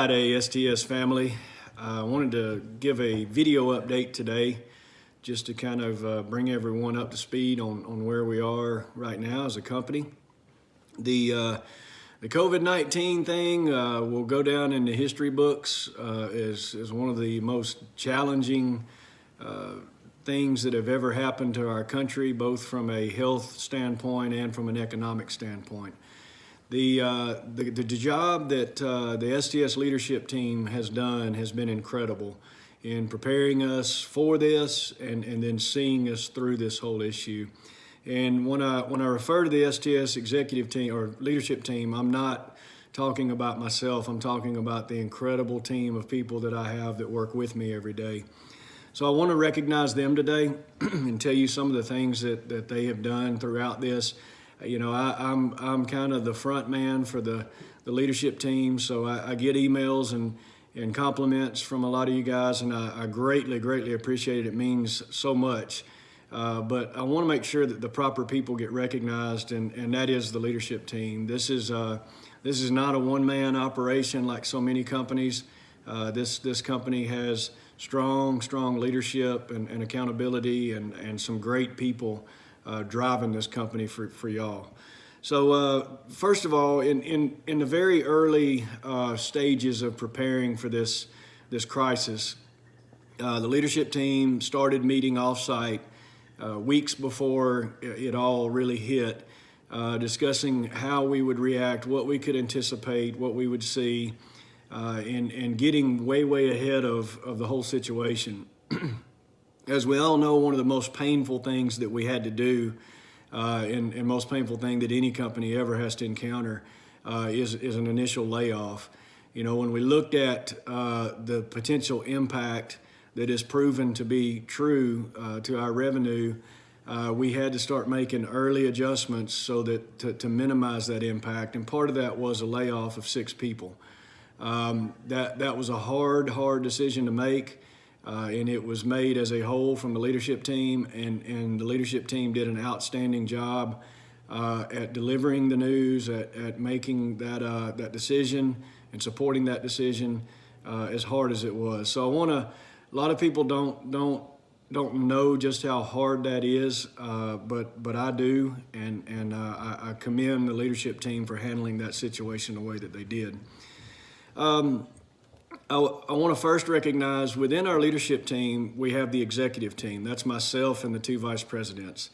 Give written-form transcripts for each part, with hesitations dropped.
Friday, STS family. I wanted to give a video update today just to kind of bring everyone up to speed on where we are right now as a company. The COVID-19 thing will go down in the history books as one of the most challenging things that have ever happened to our country, both from a health standpoint and from an economic standpoint. The job that the STS leadership team has done has been incredible in preparing us for this and then seeing us through this whole issue. And when I refer to the STS executive team or leadership team, I'm not talking about myself. I'm talking about the incredible team of people that I have that work with me every day. So I want to recognize them today and tell you some of the things that they have done throughout this. You know, I'm kind of the front man for the leadership team, so I get emails and compliments from a lot of you guys, and I greatly appreciate it. It means so much. But I want to make sure that the proper people get recognized, and that is the leadership team. This is not a one-man operation like so many companies. This company has strong leadership and accountability and some great people driving this company for y'all. So first of all, in the very early stages of preparing for this crisis, the leadership team started meeting offsite weeks before it all really hit, discussing how we would react, what we could anticipate, what we would see, and getting way ahead of the whole situation. As we all know, one of the most painful things that we had to do, and most painful thing that any company ever has to encounter, is an initial layoff. You know, when we looked at the potential impact that is proven to be true to our revenue, we had to start making early adjustments so that to minimize that impact. And part of that was a layoff of 6 people. That was a hard decision to make. And it was made as a whole from the leadership team, and the leadership team did an outstanding job at delivering the news, at making that decision and supporting that decision as hard as it was. So a lot of people don't know just how hard that is, but I do, and I commend the leadership team for handling that situation the way that they did. I want to first recognize within our leadership team, we have the executive team. That's myself and the 2 vice presidents.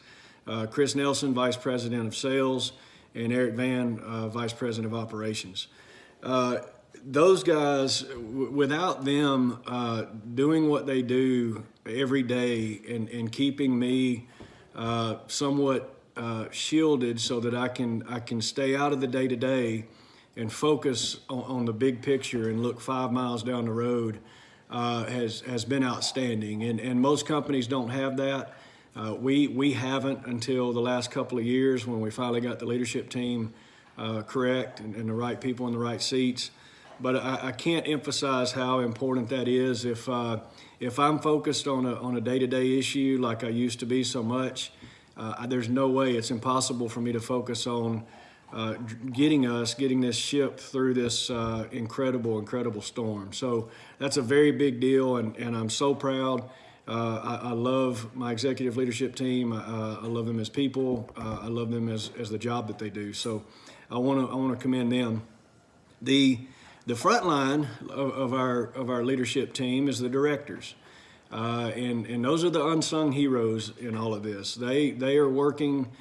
Chris Nelson, Vice President of Sales, and Eric Van, Vice President of Operations. Those guys, without them doing what they do every day and keeping me somewhat shielded so that I can stay out of the day-to-day and focus on the big picture and look 5 miles down the road has been outstanding. And most companies don't have that. We haven't until the last couple of years when we finally got the leadership team correct and the right people in the right seats. But I can't emphasize how important that is. If I'm focused on a day-to-day issue like I used to be so much, there's no way, it's impossible for me to focus on getting this ship through this incredible storm. So that's a very big deal, and I'm so proud. I love my executive leadership team. I love them as people. I love them as the job that they do. So I want to commend them. The front line of our leadership team is the directors, and those are the unsung heroes in all of this. They are working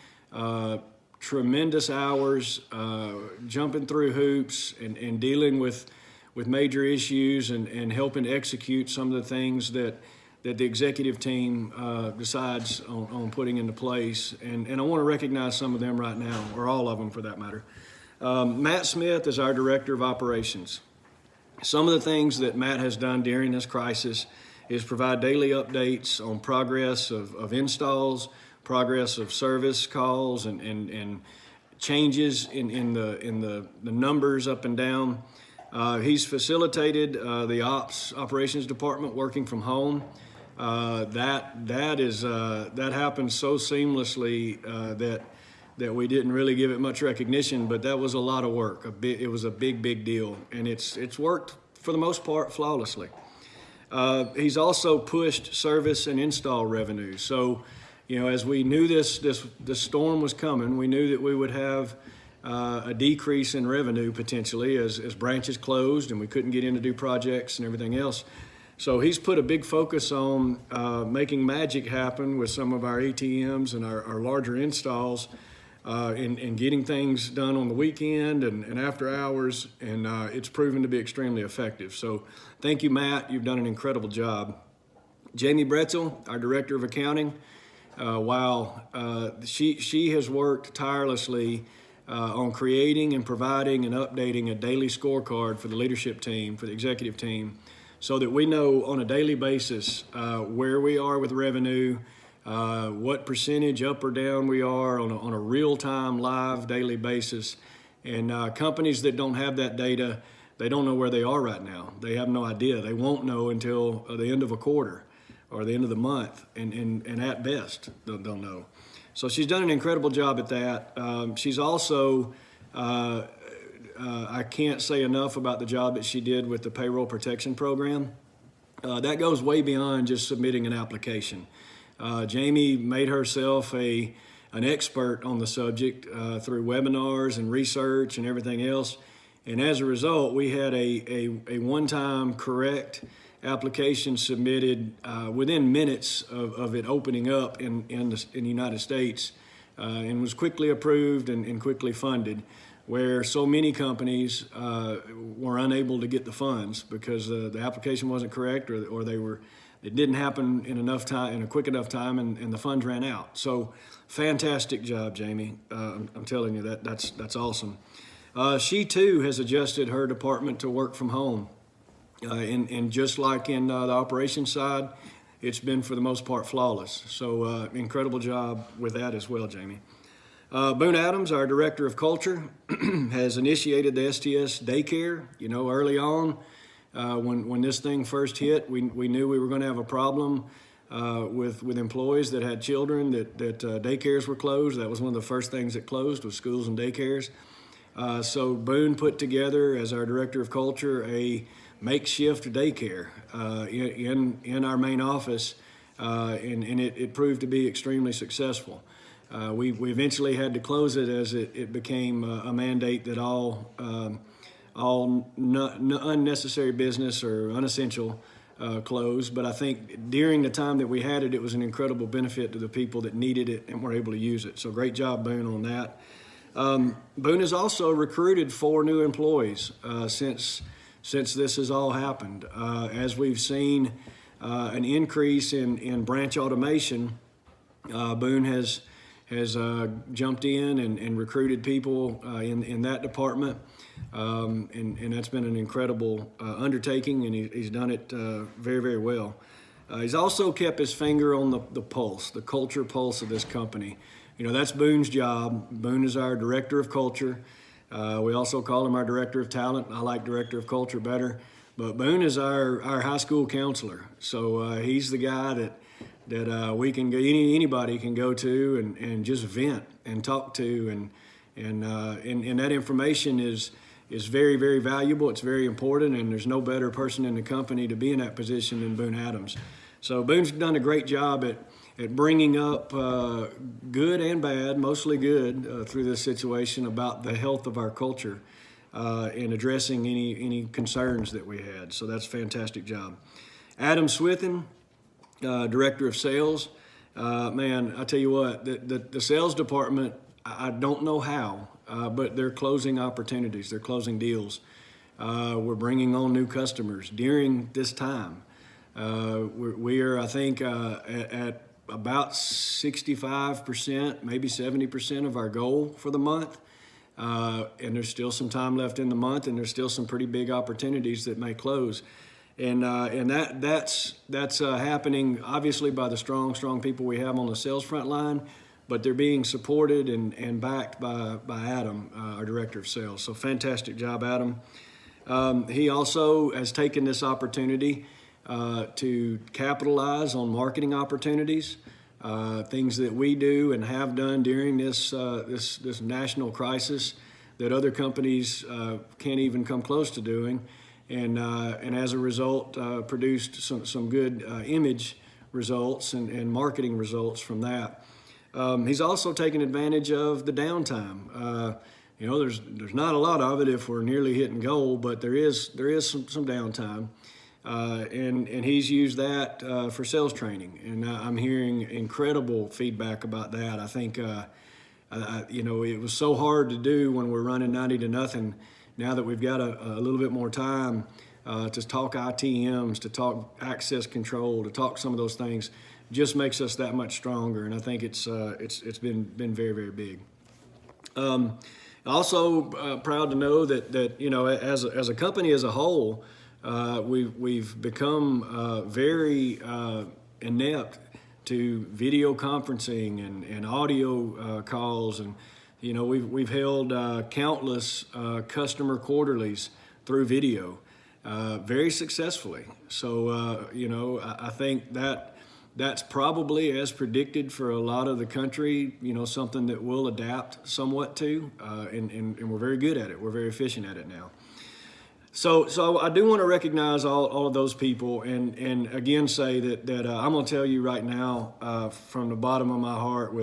tremendous hours, jumping through hoops and dealing with major issues and helping execute some of the things that the executive team decides on putting into place. And I want to recognize some of them right now, or all of them for that matter. Matt Smith is our Director of Operations. Some of the things that Matt has done during this crisis is provide daily updates on progress of installs, progress of service calls, and changes in the numbers up and down. He's facilitated the operations department working from home. That happened so seamlessly that we didn't really give it much recognition, but that was a lot of work. It was a big deal, and it's worked for the most part, flawlessly. He's also pushed service and install revenue. So, as we knew this storm was coming, we knew that we would have a decrease in revenue potentially as branches closed and we couldn't get in to do projects and everything else. So he's put a big focus on making magic happen with some of our ATMs and our larger installs, and getting things done on the weekend and after hours, and it's proven to be extremely effective. So thank you, Matt. You've done an incredible job. Jamie Bretzel, our Director of Accounting, she has worked tirelessly on creating and providing and updating a daily scorecard for the leadership team, for the executive team, so that we know on a daily basis where we are with revenue, what percentage up or down we are on a real-time, live, daily basis. And companies that don't have that data, they don't know where they are right now. They have no idea. They won't know until the end of a quarter or the end of the month, and at best, they'll know. So she's done an incredible job at that. She's also, I can't say enough about the job that she did with the payroll protection program. That goes way beyond just submitting an application. Jamie made herself an expert on the subject through webinars and research and everything else. And as a result, we had a one-time correct application submitted within minutes of it opening up in the United States, and was quickly approved and quickly funded, where so many companies were unable to get the funds because the application wasn't correct, or it didn't happen in a quick enough time, and the funds ran out. So fantastic job, Jamie. I'm telling you, that's awesome. She too has adjusted her department to work from home. And just like in the operations side, it's been for the most part flawless. So incredible job with that as well, Jamie. Boone Adams, our Director of Culture, has initiated the STS daycare. Early on, when this thing first hit, we knew we were going to have a problem with employees that had children, that daycares were closed. That was one of the first things that closed, was schools and daycares. So Boone put together, as our Director of Culture, a makeshift daycare in our main office, and it proved to be extremely successful. We eventually had to close it as it became a mandate that all unnecessary business or unessential closed. But I think during the time that we had it, it was an incredible benefit to the people that needed it and were able to use it. So great job, Boone, on that. Boone has also recruited 4 new employees since this has all happened. As we've seen an increase in branch automation, Boone has jumped in and recruited people in that department, and that's been an incredible undertaking, and he's done it very, very well. He's also kept his finger on the pulse, the culture pulse of this company. That's Boone's job. Boone is our Director of Culture. We also call him our Director of Talent. I like Director of Culture better. But Boone is our high school counselor. So he's the guy that we can go, anybody can go to and just vent and talk to, and that information is very, very valuable. It's very important, and there's no better person in the company to be in that position than Boone Adams. So Boone's done a great job at bringing up good and bad, mostly good, through this situation about the health of our culture and addressing any concerns that we had. So that's a fantastic job. Adam Swithin, Director of Sales. Man, I tell you what, the sales department, I don't know how, but they're closing opportunities. They're closing deals. We're bringing on new customers during this time. We are, I think, at about 65%, maybe 70% of our goal for the month. And there's still some time left in the month, and there's still some pretty big opportunities that may close. And that's happening obviously by the strong people we have on the sales front line, but they're being supported and backed by Adam, our Director of Sales. So fantastic job, Adam. He also has taken this opportunity to capitalize on marketing opportunities, things that we do and have done during this national crisis that other companies can't even come close to doing. and as a result, produced some good image results and marketing results from that. He's also taken advantage of the downtime. There's not a lot of it if we're nearly hitting goal, but there is some downtime, and he's used that for sales training, and I'm hearing incredible feedback about that. I think it was so hard to do when we're running 90-0. Now that we've got a little bit more time to talk ITMs, to talk access control, to talk some of those things, just makes us that much stronger, and I think it's been very, very big. Also proud to know that as a company as a whole, we've become very inept to video conferencing and audio calls, and we've held countless customer quarterlies through video very successfully. So I think that's probably, as predicted for a lot of the country, something that we'll adapt somewhat to, and we're very good at it. We're very efficient at it now. So I do want to recognize all of those people, and again say that I'm going to tell you right now, from the bottom of my heart,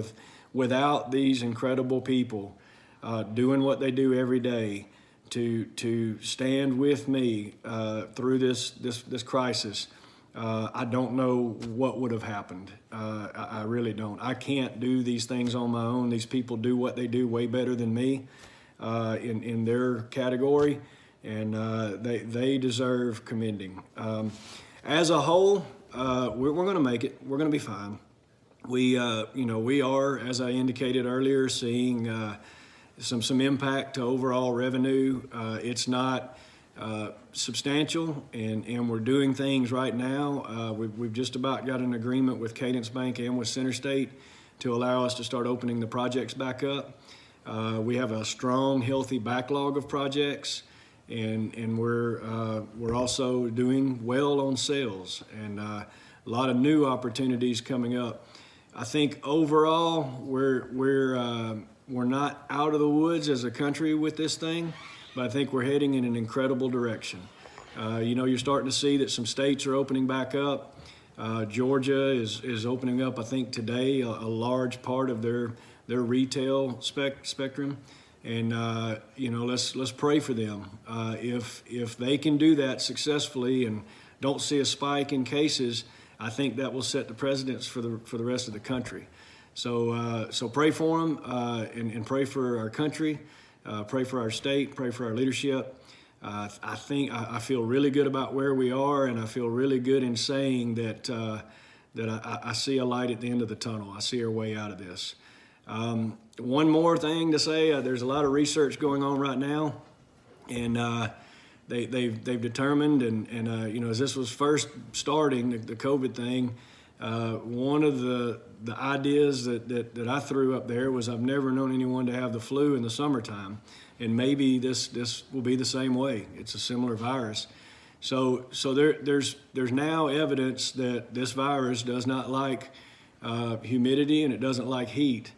without these incredible people doing what they do every day to stand with me through this crisis, I don't know what would have happened. I really don't. I can't do these things on my own. These people do what they do way better than me in their category, and they deserve commending. As a whole, we're going to make it. We're going to be fine. We are, as I indicated earlier, seeing some impact to overall revenue. It's not substantial, and we're doing things right now. We've just about got an agreement with Cadence Bank and with CenterState to allow us to start opening the projects back up. We have a strong, healthy backlog of projects, and we're also doing well on sales, and a lot of new opportunities coming up. I think overall we're not out of the woods as a country with this thing, but I think we're heading in an incredible direction. You're starting to see that some states are opening back up. Georgia is opening up, I think today, a large part of their retail spectrum, and let's pray for them. If they can do that successfully and don't see a spike in cases, I think that will set the precedents for the rest of the country. So pray for them and pray for our country. Pray for our state, pray for our leadership. I feel really good about where we are, and I feel really good in saying that I see a light at the end of the tunnel. I see our way out of this. One more thing to say, there's a lot of research going on right now, and they've determined, and as this was first starting, the COVID thing, one of the ideas that I threw up there was I've never known anyone to have the flu in the summertime, and maybe this will be the same way. It's a similar virus. So there's now evidence that this virus does not like humidity, and it doesn't like heat.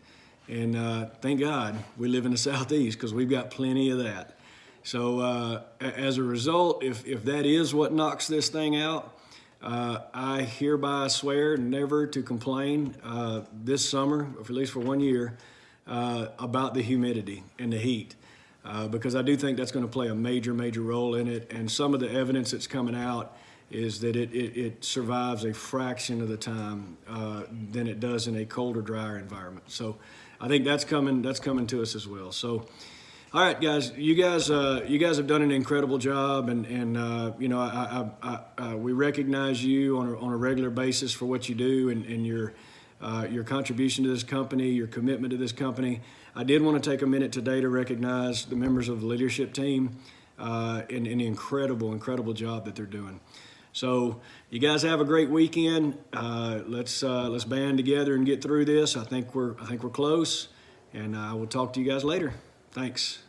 And thank God we live in the Southeast, because we've got plenty of that. So as a result, if that is what knocks this thing out, I hereby swear never to complain this summer, or at least for 1 year, about the humidity and the heat, because I do think that's going to play a major role in it. And some of the evidence that's coming out is that it survives a fraction of the time than it does in a colder, drier environment. So I think that's coming to us as well. So. All right, guys. You guys have done an incredible job, and we recognize you on a regular basis for what you do and your contribution to this company, your commitment to this company. I did want to take a minute today to recognize the members of the leadership team and the incredible job that they're doing. So you guys have a great weekend. Let's band together and get through this. I think we're close, and I will talk to you guys later. Thanks.